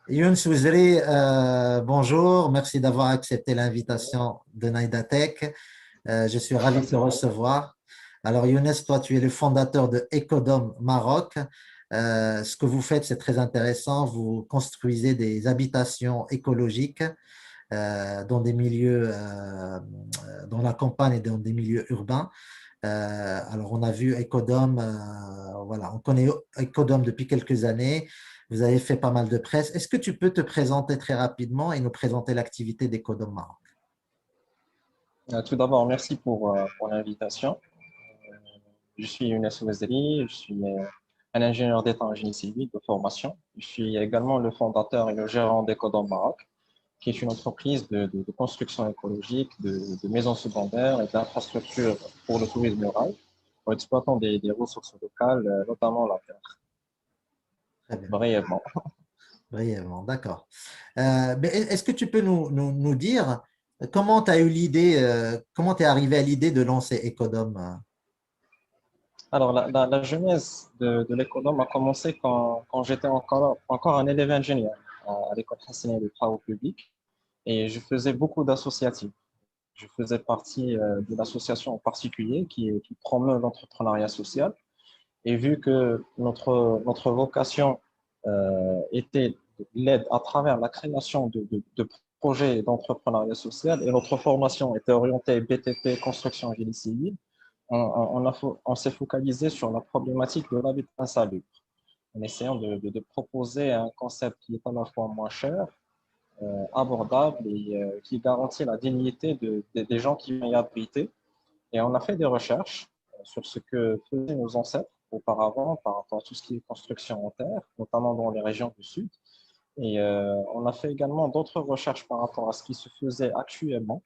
Youn Souzri, bonjour, merci d'avoir accepté l'invitation de Naïda Tech. Je suis ravi de te Merci beaucoup. recevoir. Alors Younes, toi, tu es le fondateur de Ecodome Maroc. Ce que vous faites, c'est très intéressant. Vous construisez des habitations écologiques dans des milieux, dans la campagne et dans des milieux urbains. Alors, on a vu Ecodome, voilà, on connaît Ecodome depuis quelques années. Vous avez fait pas mal de presse. Est-ce que tu peux te présenter très rapidement et nous présenter l'activité d'Ecodome Maroc? Tout d'abord, merci pour l'invitation. Je suis Younes Ouazdri, je suis un ingénieur d'État en génie civil de formation. Je suis également le fondateur et le gérant d'Ecodom Maroc, qui est une entreprise de construction écologique, de maisons secondaires et d'infrastructures pour le tourisme rural, en exploitant des ressources locales, notamment la terre. Très bien, Brièvement. brièvement, d'accord. Mais est-ce que tu peux nous dire comment tu as eu l'idée, comment tu es arrivé à l'idée de lancer Ecodome? Alors, la genèse de l'économe a commencé quand j'étais encore un élève ingénieur à l'école Hassania de travaux publics et je faisais beaucoup d'associatifs. Je faisais partie de l'association en particulier qui promeut l'entrepreneuriat social. Et vu que notre vocation était l'aide à travers la création de projets d'entrepreneuriat social et notre formation était orientée BTP, construction et génie civil, on s'est focalisé sur la problématique de l'habitat insalubre, en essayant de proposer un concept qui est à la fois moins cher, abordable et qui garantit la dignité des gens qui vont y habiter. Et on a fait des recherches sur ce que faisaient nos ancêtres auparavant par rapport à tout ce qui est construction en terre, notamment dans les régions du Sud. Et on a fait également d'autres recherches par rapport à ce qui se faisait actuellement,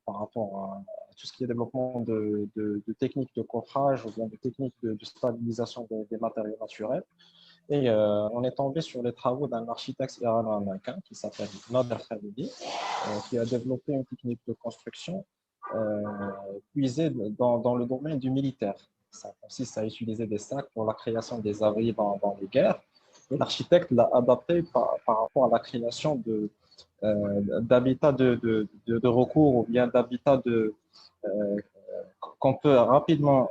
par rapport à tout ce qui est développement de techniques de coffrage ou bien de techniques de stabilisation des matériaux naturels. Et on est tombé sur les travaux d'un architecte irano-américain qui s'appelle Nader Khalidi, qui a développé une technique de construction euh, puisée dans le domaine du militaire. Ça consiste à utiliser des sacs pour la création des abris dans les guerres. Et l'architecte l'a adapté par rapport à la création d'habitats de recours ou bien d'habitats euh, qu'on peut rapidement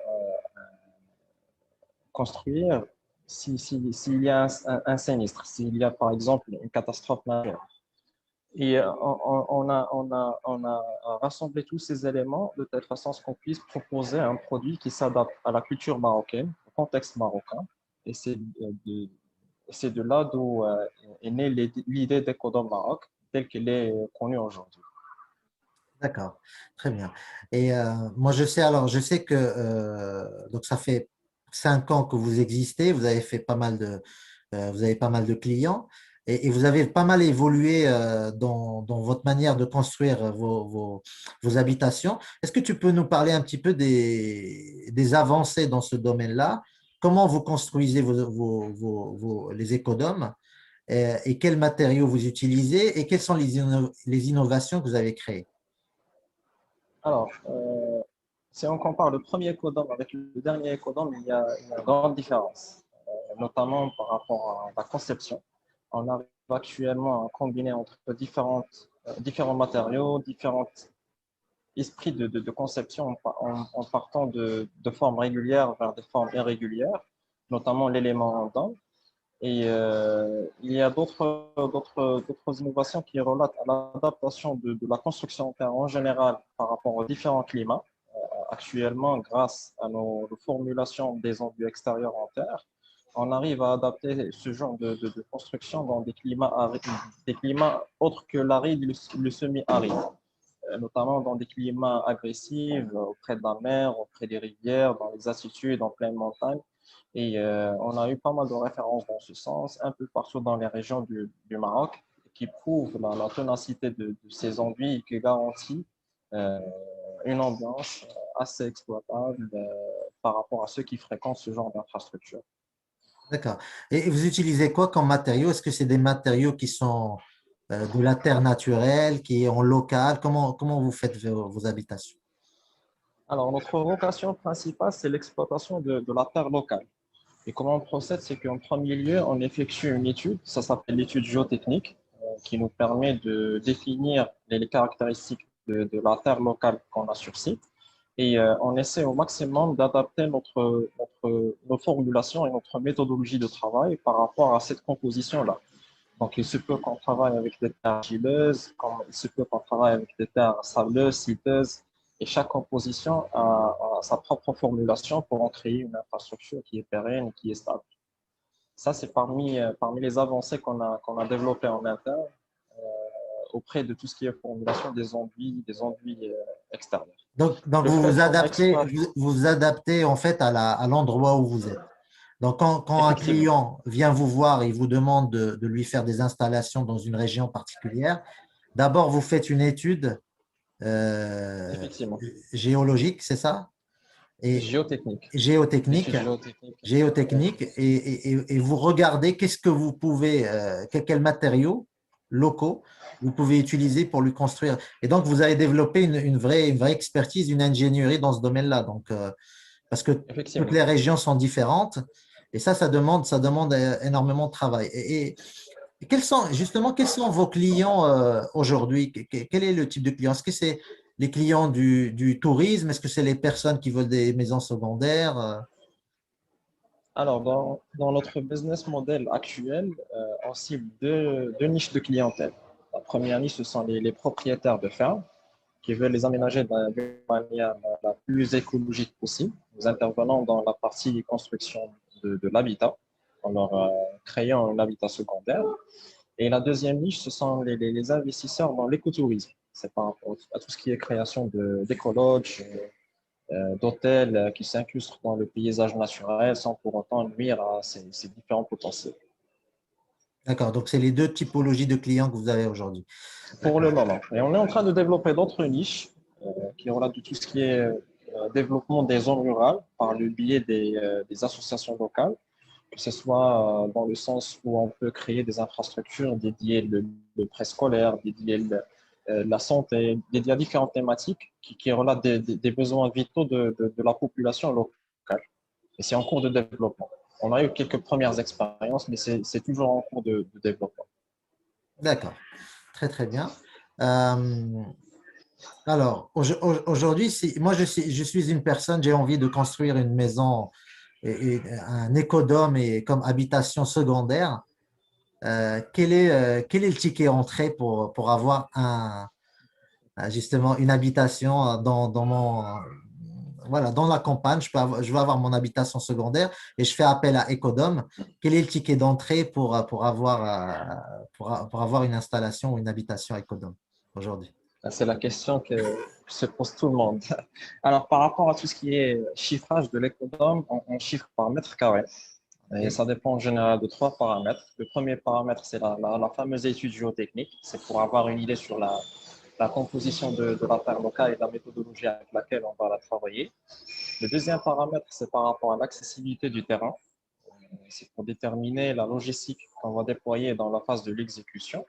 construire s'il y a un sinistre, s'il y a par exemple une catastrophe majeure. Et on a rassemblé tous ces éléments de telle façon qu'on puisse proposer un produit qui s'adapte à la culture marocaine, au contexte marocain. Et c'est de là d'où est née l'idée d'Ecodom Maroc, telle qu'elle est connue aujourd'hui. D'accord, très bien. Et moi, je sais que donc ça fait 5 ans que vous existez, vous avez fait pas mal vous avez pas mal de clients et vous avez pas mal évolué dans votre manière de construire vos habitations. Est-ce que tu peux nous parler un petit peu des avancées dans ce domaine-là? Comment vous construisez les écodomes et quels matériaux vous utilisez et quelles sont les innovations que vous avez créées? Alors, si on compare le premier Ecodom avec le dernier Ecodom, il y a une grande différence, notamment par rapport à la conception. On arrive actuellement à combiner entre différents matériaux, différents esprits de conception en partant de formes régulières vers des formes irrégulières, notamment l'élément en dents. Et il y a d'autres innovations qui relatent à l'adaptation de la construction en terre en général par rapport aux différents climats. Actuellement, grâce à nos formulations des enduits extérieurs en terre, on arrive à adapter ce genre de construction dans des climats autres que l'aride et le semi-aride, notamment dans des climats agressifs, auprès de la mer, auprès des rivières, dans les altitudes, en pleine montagne. Et on a eu pas mal de références dans ce sens, un peu partout dans les régions du Maroc, qui prouvent la ténacité de ces enduits et qui garantit euh, une ambiance assez exploitable par rapport à ceux qui fréquentent ce genre d'infrastructure. D'accord. Et vous utilisez quoi comme matériaux? Est-ce que c'est des matériaux qui sont de la terre naturelle, qui est en local? Comment vous faites vos habitations? Alors, notre vocation principale, c'est l'exploitation de la terre locale. Et comment on procède, c'est qu'en premier lieu, on effectue une étude, ça s'appelle l'étude géotechnique, qui nous permet de définir les caractéristiques de la terre locale qu'on a sur site. Et on essaie au maximum d'adapter nos formulations et notre méthodologie de travail par rapport à cette composition-là. Donc, il se peut qu'on travaille avec des terres argileuses, comme il se peut qu'on travaille avec des terres sableuses, siteuses, et chaque composition a sa propre formulation pour en créer une infrastructure qui est pérenne et qui est stable. Ça, c'est parmi les avancées qu'on a développées en interne auprès de tout ce qui est formulation des enduits extérieurs. Donc Le vous vous fait qu'on a adaptez, exploité, vous vous adaptez en fait à l'endroit où vous êtes. Donc quand un effectivement, client vient vous voir et vous demande de lui faire des installations dans une région particulière, d'abord vous faites une étude euh, effectivement, géologique, c'est ça? Et géotechnique, géotechnique, l'étude géotechnique, géotechnique, et vous regardez qu'est-ce que vous pouvez, quels matériaux locaux vous pouvez utiliser pour lui construire. Et donc, vous avez développé une vraie expertise, une ingénierie dans ce domaine-là. Donc, parce que toutes effectivement. les régions sont différentes et ça demande énormément de travail. Et quels sont vos clients aujourd'hui? Quel est le type de client? Est-ce que c'est les clients du tourisme? Est-ce que c'est les personnes qui veulent des maisons secondaires? Alors, dans notre business model actuel, on cible deux niches de clientèle. La première niche, ce sont les propriétaires de fermes qui veulent les aménager d'une manière la plus écologique possible. Nous intervenons dans la partie construction de l'habitat, en leur créant un habitat secondaire. Et la deuxième niche, ce sont les investisseurs dans l'écotourisme. C'est par rapport à tout ce qui est création d'écologes, d'hôtels qui s'incrustent dans le paysage naturel sans pour autant nuire à ces différents potentiels. D'accord, donc c'est les deux typologies de clients que vous avez aujourd'hui. Pour D'accord. le moment. Et on est en train de développer d'autres niches qui relatent de tout ce qui est développement des zones rurales par le biais des associations locales, que ce soit dans le sens où on peut créer des infrastructures dédiées le préscolaire, dédiées la santé, dédiées à différentes thématiques qui relatent des besoins vitaux de la population locale. Et c'est en cours de développement. On a eu quelques premières expériences, mais c'est toujours en cours de développement. D'accord, très très bien. Euh, alors, aujourd'hui, moi je suis une personne, j'ai envie de construire une maison et un écodome et comme habitation secondaire. Quel est le ticket entrée pour avoir justement une habitation dans voilà, dans la campagne? Je veux avoir mon habitation secondaire et je fais appel à Ecodome. Quel est le ticket d'entrée pour avoir une installation ou une habitation Ecodome aujourd'hui? C'est la question que se pose tout le monde. Alors, par rapport à tout ce qui est chiffrage de l'économe, on chiffre par mètre carré. Et OK. ça dépend en général de trois paramètres. Le premier paramètre, c'est la fameuse étude géotechnique. C'est pour avoir une idée sur la composition de la terre locale et de la méthodologie avec laquelle on va la travailler. Le deuxième paramètre, c'est par rapport à l'accessibilité du terrain. C'est pour déterminer la logistique qu'on va déployer dans la phase de l'exécution.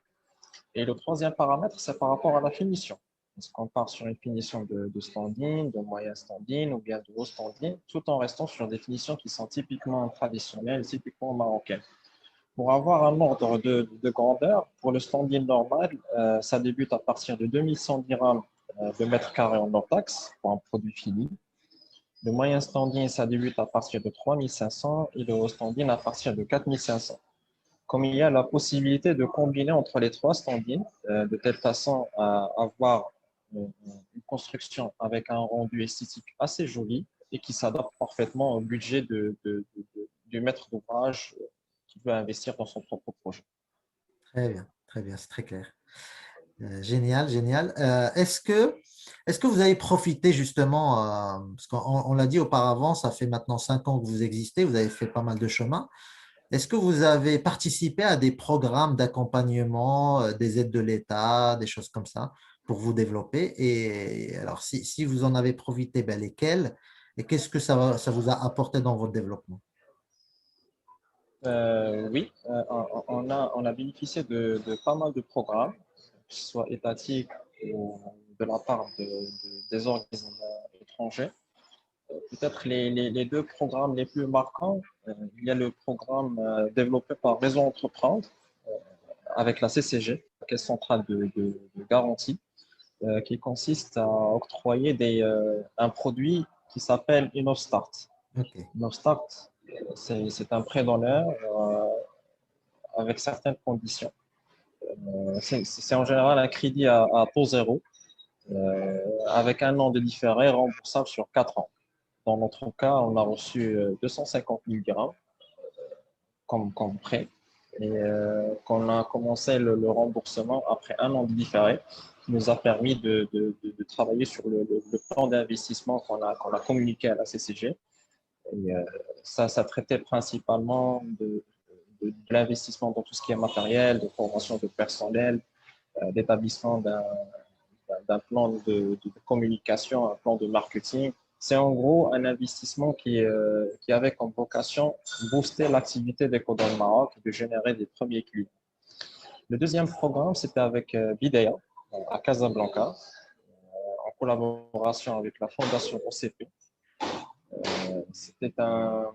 Et le troisième paramètre, c'est par rapport à la finition. Est-ce qu'on part sur une finition de standing, de moyen standing ou bien de haut standing, tout en restant sur des finitions qui sont typiquement traditionnelles, typiquement marocaines. Pour avoir un ordre de grandeur, pour le standing normal, ça débute à partir de 2100 dirhams de mètre carré en hors-taxe pour un produit fini. Le moyen standing, ça débute à partir de 3500 et le haut standing à partir de 4500. Comme il y a la possibilité de combiner entre les trois standings, de telle façon à avoir une construction avec un rendu esthétique assez joli et qui s'adapte parfaitement au budget du maître d'ouvrage qui veut investir dans son propre projet. Très bien, c'est très clair. Génial, génial. Est-ce que vous avez profité justement, parce qu'on l'a dit auparavant, ça fait maintenant 5 ans que vous existez, vous avez fait pas mal de chemin. Est-ce que vous avez participé à des programmes d'accompagnement, des aides de l'État, des choses comme ça, pour vous développer? Et alors, si vous en avez profité, ben, lesquels? Et qu'est-ce que ça vous a apporté dans votre développement? Oui, on a bénéficié de pas mal de programmes, que ce soit étatiques ou de la part des organismes étrangers, peut-être les deux programmes les plus marquants. Il y a le programme développé par Réseau Entreprendre avec la CCG, la Caisse centrale de garantie, qui consiste à octroyer un produit qui s'appelle InnoStart. Ok, InnoStart, c'est un prêt d'honneur avec certaines conditions. C'est en général un crédit à taux zéro, avec un an de différé remboursable sur 4 ans. Dans notre cas, on a reçu 250 000 dirhams comme prêt et qu'on a commencé le remboursement après un an de différé, qui nous a permis de travailler sur le plan d'investissement qu'on a communiqué à la CCG. Et ça traitait principalement de l'investissement dans tout ce qui est matériel, de formation de personnel, d'établissement d'un plan de communication, un plan de marketing. C'est en gros un investissement qui avait comme vocation de booster l'activité d'Ecodon Maroc et de générer des premiers clients. Le deuxième programme, c'était avec Bidea à Casablanca, en collaboration avec la Fondation OCP. C'était un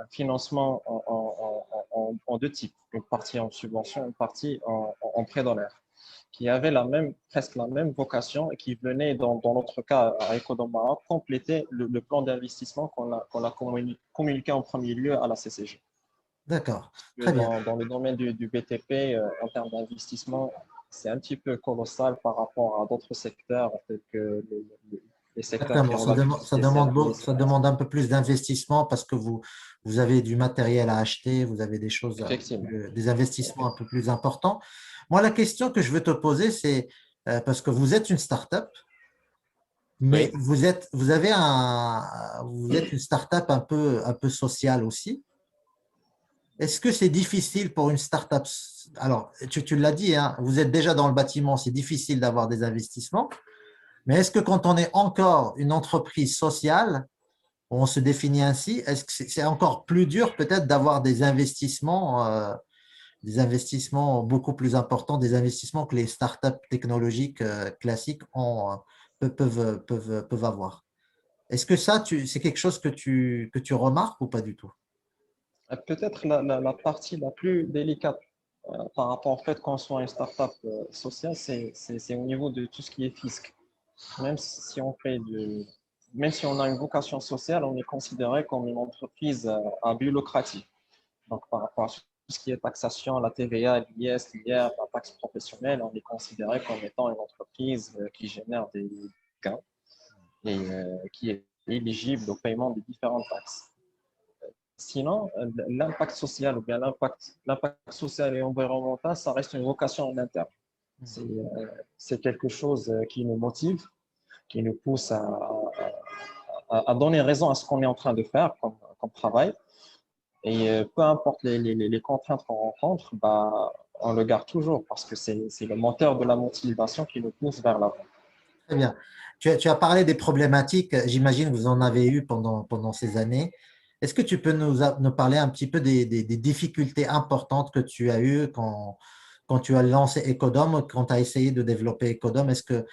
financement en deux types, une partie en subvention, une partie en prêt d'honneur, qui avait presque la même vocation et qui venait, dans notre cas à Ecodom Maroc, compléter le plan d'investissement qu'on a communiqué en premier lieu à la CCG. d'accord, très bien. Dans le domaine du BTP, en termes d'investissement, c'est un petit peu colossal par rapport à d'autres secteurs, tels que les secteurs qui Exactement, relèvent de tout ce qui est services. ça demande un peu plus d'investissement parce que vous avez du matériel à acheter, vous avez des choses, Effectivement. des investissements un peu plus importants. Moi, la question que je veux te poser, c'est parce que vous êtes une start-up, mais Oui. vous êtes une start-up un peu sociale aussi. Est-ce que c'est difficile pour une start-up? Alors, tu l'as dit, hein, vous êtes déjà dans le bâtiment, c'est difficile d'avoir des investissements. Mais est-ce que quand on est encore une entreprise sociale, on se définit ainsi, est-ce que c'est encore plus dur peut-être d'avoir des investissements beaucoup plus importants, des investissements que les startups technologiques classiques peuvent avoir? Est-ce que ça, c'est quelque chose que tu remarques ou pas du tout? Peut-être la partie la plus délicate par rapport au fait qu'on soit une start-up sociale, c'est au niveau de tout ce qui est fisc. Même si on fait même si on a une vocation sociale, on est considéré comme une entreprise à but lucratif. Donc, par rapport à tout ce qui est taxation, la TVA, l'IS, l'IR, la taxe professionnelle, on est considéré comme étant une entreprise qui génère des gains et qui est éligible au paiement des différentes taxes. Sinon, l'impact social ou bien l'impact social et environnemental, ça reste une vocation en interne. C'est quelque chose qui nous motive, qui nous pousse à donner raison à ce qu'on est en train de faire comme travail. Et peu importe les contraintes qu'on rencontre, bah, on le garde toujours parce que c'est le moteur de la motivation qui nous pousse vers l'avant. Très bien. Tu as parlé des problématiques, j'imagine que vous en avez eu pendant ces années. Est-ce que tu peux nous parler un petit peu des difficultés importantes que tu as eues quand tu as lancé Ecodom, quand tu as essayé de développer Ecodom? Est-ce que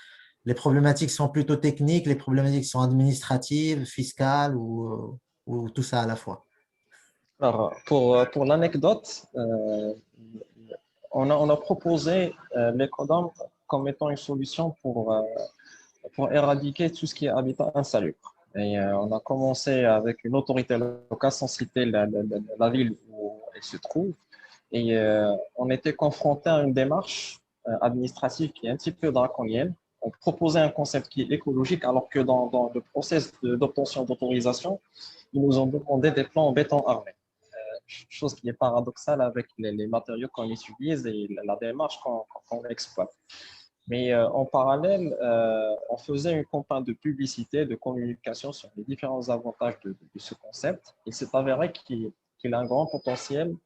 les problématiques sont plutôt techniques, les problématiques sont administratives, fiscales ou tout ça à la fois? Alors, pour l'anecdote, on a proposé l'Ecodom comme étant une solution pour éradiquer tout ce qui est habitat insalubre. Et on a commencé avec une autorité locale, sans citer la ville où elle se trouve. Et on était confronté à une démarche administrative qui est un petit peu draconienne. On proposait un concept qui est écologique, alors que dans le process d'obtention d'autorisation, ils nous ont demandé des plans en béton armé. Chose qui est paradoxale avec les matériaux qu'on utilise et la démarche qu'on exploite. Mais en parallèle, on faisait une campagne de publicité, de communication sur les différents avantages de ce concept. Il s'est avéré qu'il a un grand potentiel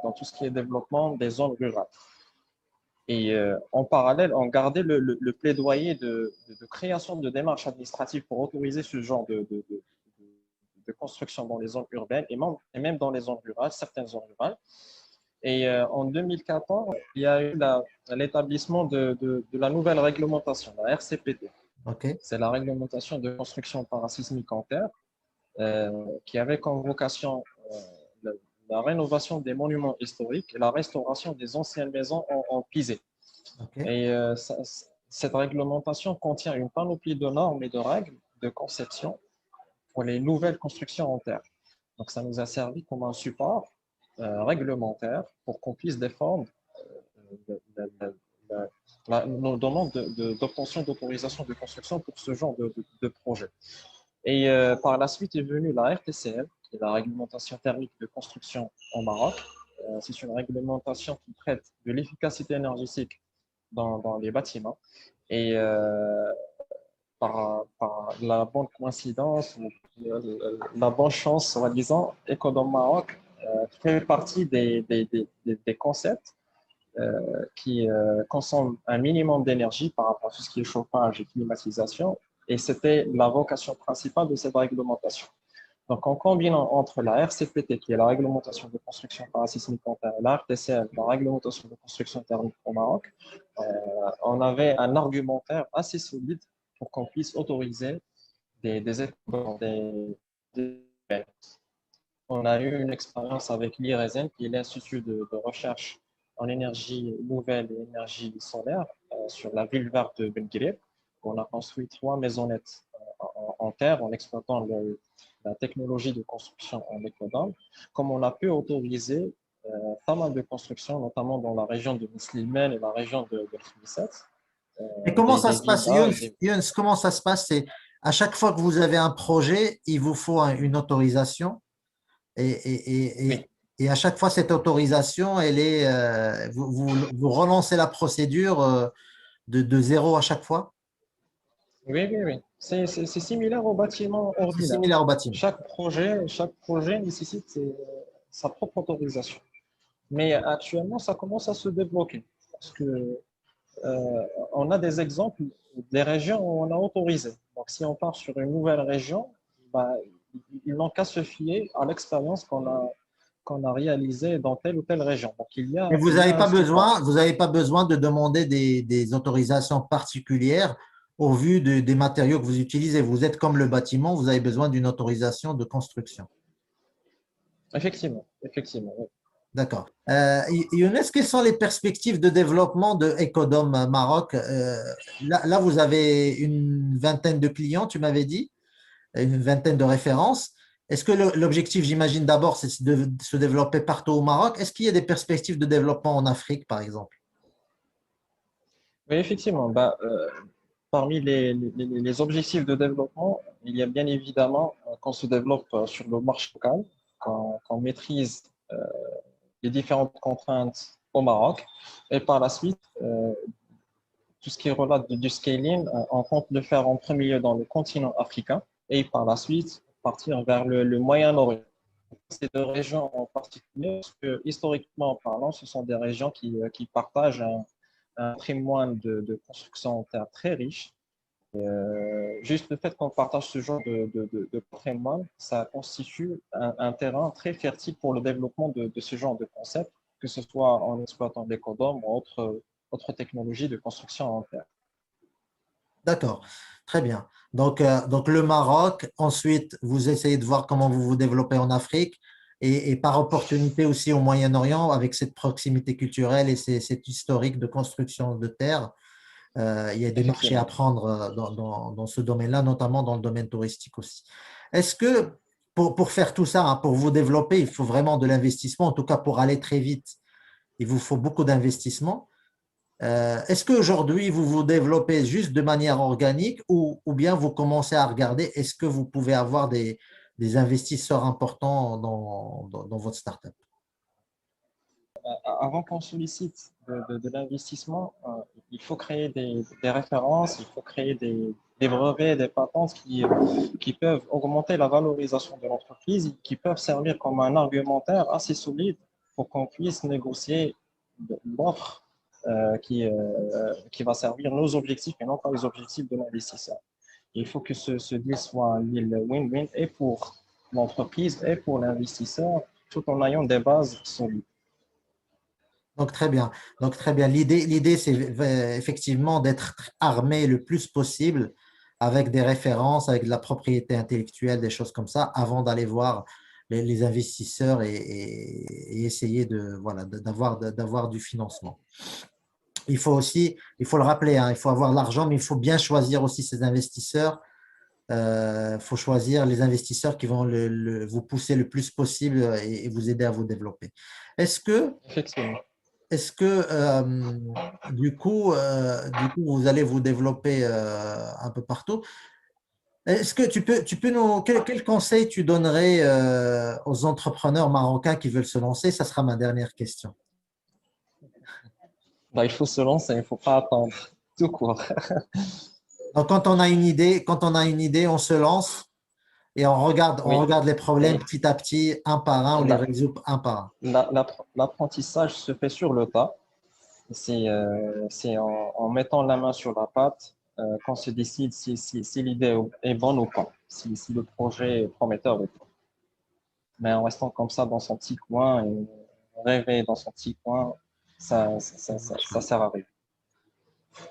dans tout ce qui est développement des zones rurales. Et en parallèle, on gardait le plaidoyer de création de démarches administratives pour autoriser ce genre de construction dans les zones urbaines et même dans les zones rurales, certaines zones rurales. Et en 2014, il y a eu l'établissement de la nouvelle réglementation, la RCPT. OK, C'est la réglementation de construction parasismique en terre qui avait comme vocation la, la rénovation des monuments historiques et la restauration des anciennes maisons en pisé. OK. Et cette réglementation contient une panoplie de normes et de règles de conception pour les nouvelles constructions en terre. Donc, ça nous a servi comme un support réglementaire pour qu'on puisse défendre nos demandes d'obtention d'autorisation de construction pour ce genre de projet. Et par la suite est venue la RTCL, qui est la réglementation thermique de construction au Maroc. C'est une réglementation qui traite de l'efficacité énergétique dans les bâtiments. Et par la bonne coïncidence ou la bonne chance, soi-disant, Ecodom Maroc fait partie des concepts qui consomment un minimum d'énergie par rapport à tout ce qui est chauffage et climatisation. Et c'était la vocation principale de cette réglementation. Donc, en combinant entre la RCPT, qui est la réglementation de construction parasismique en terre, et la RTCL, la réglementation de construction thermique au Maroc, on avait un argumentaire assez solide pour qu'on puisse autoriser des on a eu une expérience avec l'IRESEN, qui est l'Institut de recherche en énergie nouvelle et énergie solaire sur la ville verte de Belgrade. On a construit 3 maisonnettes en terre en exploitant la technologie de construction en écodome. Comme on a pu autoriser pas mal de constructions, notamment dans la région de Muslimène et la région de Khmissat, Et comment ça des se passe, villas. Younes, comment ça se passe? C'est à chaque fois que vous avez un projet, il vous faut une autorisation et Oui, à chaque fois, cette autorisation, elle est, vous relancez la procédure de zéro à chaque fois? oui. C'est similaire au bâtiment C'est ordinaire. similaire au bâtiment. Chaque projet nécessite sa propre autorisation. Mais actuellement, ça commence à se débloquer parce que on a des exemples des régions où on a autorisé. Donc, si on part sur une nouvelle région, bah, ils n'ont qu'à se fier à l'expérience qu'on a réalisée dans telle ou telle région. Donc, Mais il y a un support. vous n'avez pas besoin de demander des autorisations particulières au vu des matériaux que vous utilisez. Vous êtes comme le bâtiment, vous avez besoin d'une autorisation de construction. Effectivement. Oui. D'accord. Younes, quelles sont les perspectives de développement de Ecodom Maroc? Là, vous avez une vingtaine de clients, tu m'avais dit, une vingtaine de références. Est-ce que l'objectif, j'imagine d'abord, c'est de se développer partout au Maroc? Est-ce qu'il y a des perspectives de développement en Afrique, par exemple? Oui, effectivement. Bah, parmi les objectifs de développement, il y a bien évidemment qu'on se développe sur le marché local, qu'on maîtrise les différentes contraintes au Maroc. Et par la suite, tout ce qui relate du scaling, on compte le faire en premier lieu dans le continent africain et par la suite partir vers le Moyen-Orient. Ces deux régions en particulier, parce que historiquement parlant, ce sont des régions qui partagent un patrimoine de construction en terre très riche. Juste le fait qu'on partage ce genre de patrimoine, ça constitue un terrain très fertile pour le développement de ce genre de concept, que ce soit en exploitant l'écodome ou autre technologie de construction en terre. D'accord, très bien. Donc le Maroc, ensuite, vous essayez de voir comment vous vous développez en Afrique et par opportunité aussi au Moyen-Orient avec cette proximité culturelle et cet historique de construction de terre. Il y a des marchés à Effectivement. prendre dans ce domaine-là, notamment dans le domaine touristique aussi. Est-ce que pour faire tout ça, hein, pour vous développer, il faut vraiment de l'investissement, en tout cas pour aller très vite, il vous faut beaucoup d'investissement. Est-ce qu'aujourd'hui, vous vous développez juste de manière organique ou bien vous commencez à regarder, est-ce que vous pouvez avoir des investisseurs importants dans votre startup? Avant qu'on sollicite de l'investissement, il faut créer des références, il faut créer des brevets, des patentes qui peuvent augmenter la valorisation de l'entreprise, qui peuvent servir comme un argumentaire assez solide pour qu'on puisse négocier l'offre qui va servir nos objectifs et non pas les objectifs de l'investisseur. Il faut que ce deal soit un deal win-win et pour l'entreprise et pour l'investisseur, tout en ayant des bases solides. Donc, très bien. Donc, très bien. L'idée, c'est effectivement d'être armé le plus possible avec des références, avec de la propriété intellectuelle, des choses comme ça, avant d'aller voir les investisseurs et essayer voilà, d'avoir du financement. Il faut le rappeler, hein, il faut avoir de l'argent, mais il faut bien choisir aussi ses investisseurs. Il faut choisir les investisseurs qui vont vous pousser le plus possible et vous aider à vous développer. Est-ce que, Effectivement. est-ce que du coup, vous allez vous développer un peu partout? Est-ce que tu peux quel conseil tu donnerais aux entrepreneurs marocains qui veulent se lancer? Ça sera ma dernière question. Bah, il faut se lancer, il ne faut pas attendre. Tout court. Donc, quand on a une idée, on se lance et on Oui. regarde les problèmes Et petit à petit, un par un, on les la- résout un par un. l'apprentissage se fait sur le tas. C'est en mettant la main sur la pâte qu'on se décide si l'idée est bonne ou pas, si le projet est prometteur ou pas. Mais en restant comme ça dans son petit coin et rêver dans son petit coin, ça sert à rien.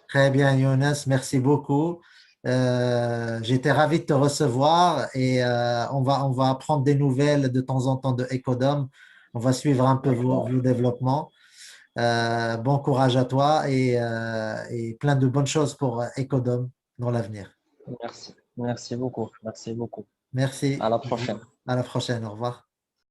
Très bien, Younes, merci beaucoup. J'étais ravi de te recevoir et on va prendre des nouvelles de temps en temps de Ecodom. On va suivre un peu D'accord. vos développements. Bon courage à toi et plein de bonnes choses pour Ecodom dans l'avenir. Merci. Merci beaucoup. Merci beaucoup. Merci. À la prochaine. À la prochaine. Au revoir.